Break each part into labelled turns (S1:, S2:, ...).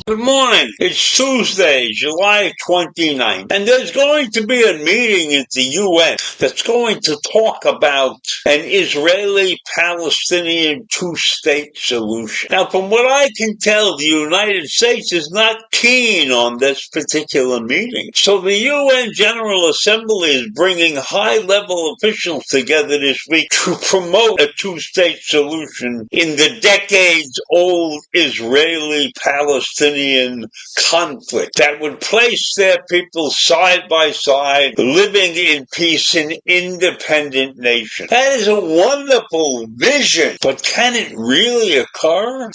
S1: Good morning. It's Tuesday, July 29th, and there's going to be a meeting at the UN that's going to talk about an Israeli-Palestinian two-state solution. Now, from what I can tell, the United States is not keen on this particular meeting. So the UN General Assembly is bringing high-level officials together this week to promote a two-state solution in the decades-old Israeli-Palestinian conflict that would place their people side by side, living in peace in independent nations. That is a wonderful vision, but can it really occur?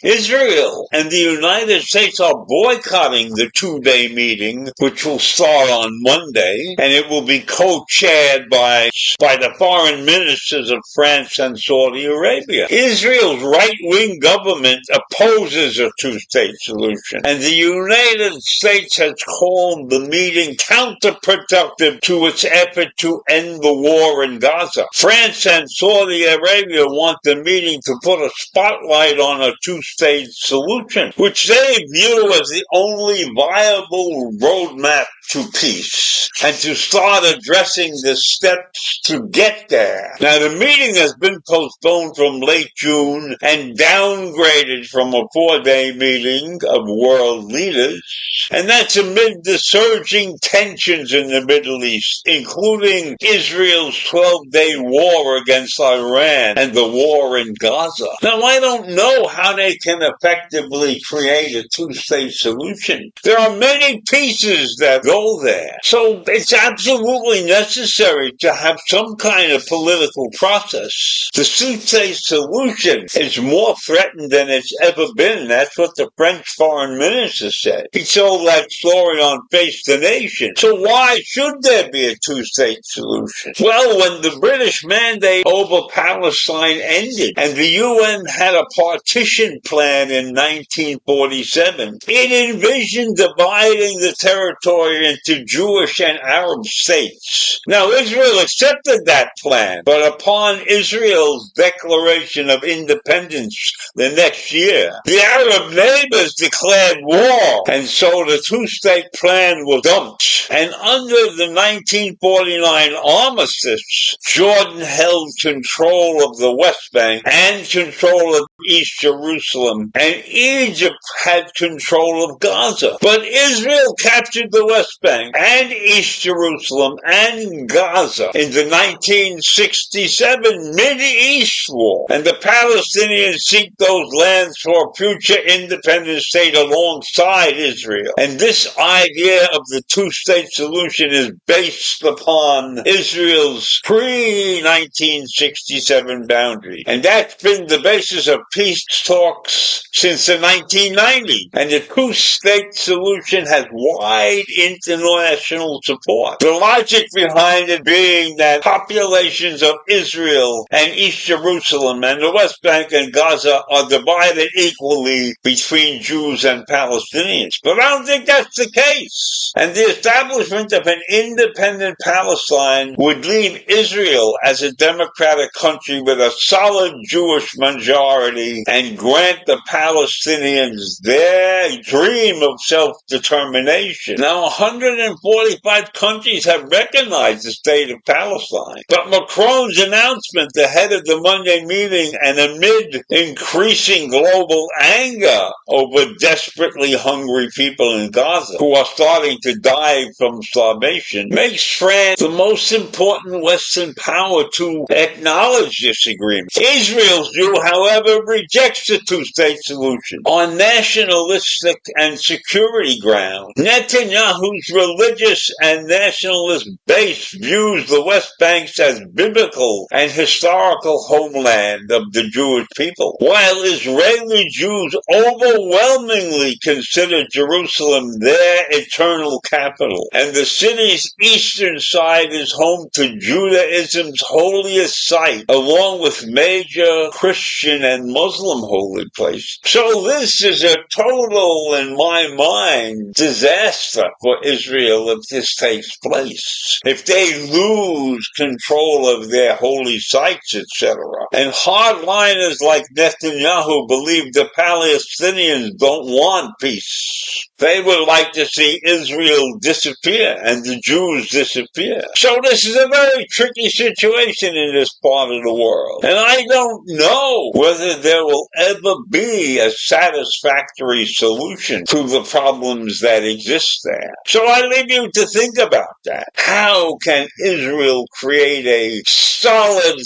S1: Israel and the United States are boycotting the two-day meeting, which will start on Monday, and it will be co-chaired by the foreign ministers of France and Saudi Arabia. Israel's right-wing government opposes a two-state solution, and the United States has called the meeting counterproductive to its effort to end the war in Gaza. France and Saudi Arabia want the meeting to put a spotlight on a two-state solution, which they view as the only viable roadmap to peace, and to start addressing the steps to get there. Now, the meeting has been postponed from late June and downgraded from a 4-day meeting of world leaders, and that's amid the surging tensions in the Middle East, including Israel's 12-day war against Iran and the war in Gaza. Now, I don't know how they can effectively create a two-state solution. There are many pieces that go there. So it's absolutely necessary to have some kind of political process. The two-state solution is more threatened than it's ever been. That's what the French foreign minister said. He told that story on Face the Nation. So why should there be a two-state solution? Well, when the British mandate over Palestine ended and the UN had a partition plan in 1947, it envisioned dividing the territory into Jewish and Arab states. Now, Israel accepted that plan, but upon Israel's declaration of independence the next year, the Arab neighbors declared war, and so the two-state plan was dumped. And under the 1949 armistice, Jordan held control of the West Bank and control of East Jerusalem, and Egypt had control of Gaza. But Israel captured the West Bank and East Jerusalem and Gaza in the 1967 Mideast War, and the Palestinians seek those lands for a future independent state alongside Israel. And this idea of the two-state solution is based upon Israel's pre-1967 boundary, and that's been the basis of peace talks since the 1990s. And the two-state solution has wide international support. The logic behind it being that populations of Israel and East Jerusalem and the West Bank and Gaza are divided equally between Jews and Palestinians. But I don't think that's the case. And the establishment of an independent Palestine would leave Israel as a democratic country with a solid Jewish majority and grant the Palestinians their dream of self-determination. Now, 145 countries have recognized the state of Palestine. But Macron's announcement ahead of the Monday meeting and amid increasing global anger over with desperately hungry people in Gaza who are starting to die from starvation makes France the most important Western power to acknowledge this agreement. Israel's view, however, rejects the two-state solution on nationalistic and security grounds. Netanyahu's religious and nationalist base views the West Bank as biblical and historical homeland of the Jewish people, while Israeli Jews overwhelmingly consider Jerusalem their eternal capital, and the city's eastern side is home to Judaism's holiest site, along with major Christian and Muslim holy places. So this is a total, in my mind, disaster for Israel if this takes place. If they lose control of their holy sites, etc. And hardliners like Netanyahu believe the Palestinians don't want peace. They would like to see Israel disappear and the Jews disappear. So this is a very tricky situation in this part of the world. And I don't know whether there will ever be a satisfactory solution to the problems that exist there. So I leave you to think about that. How can Israel create a solid,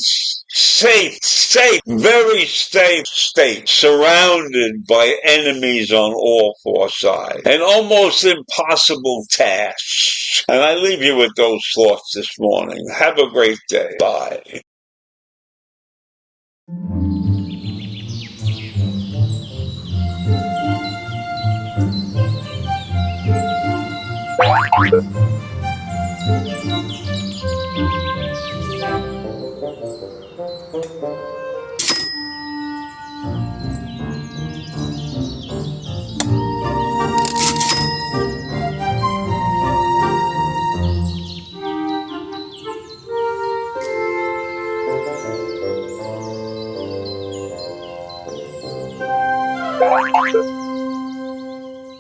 S1: safe, very safe state surrounded by enemies on all four sides? An almost impossible task. And I leave you with those thoughts this morning. Have a great day. Bye.
S2: Thank you.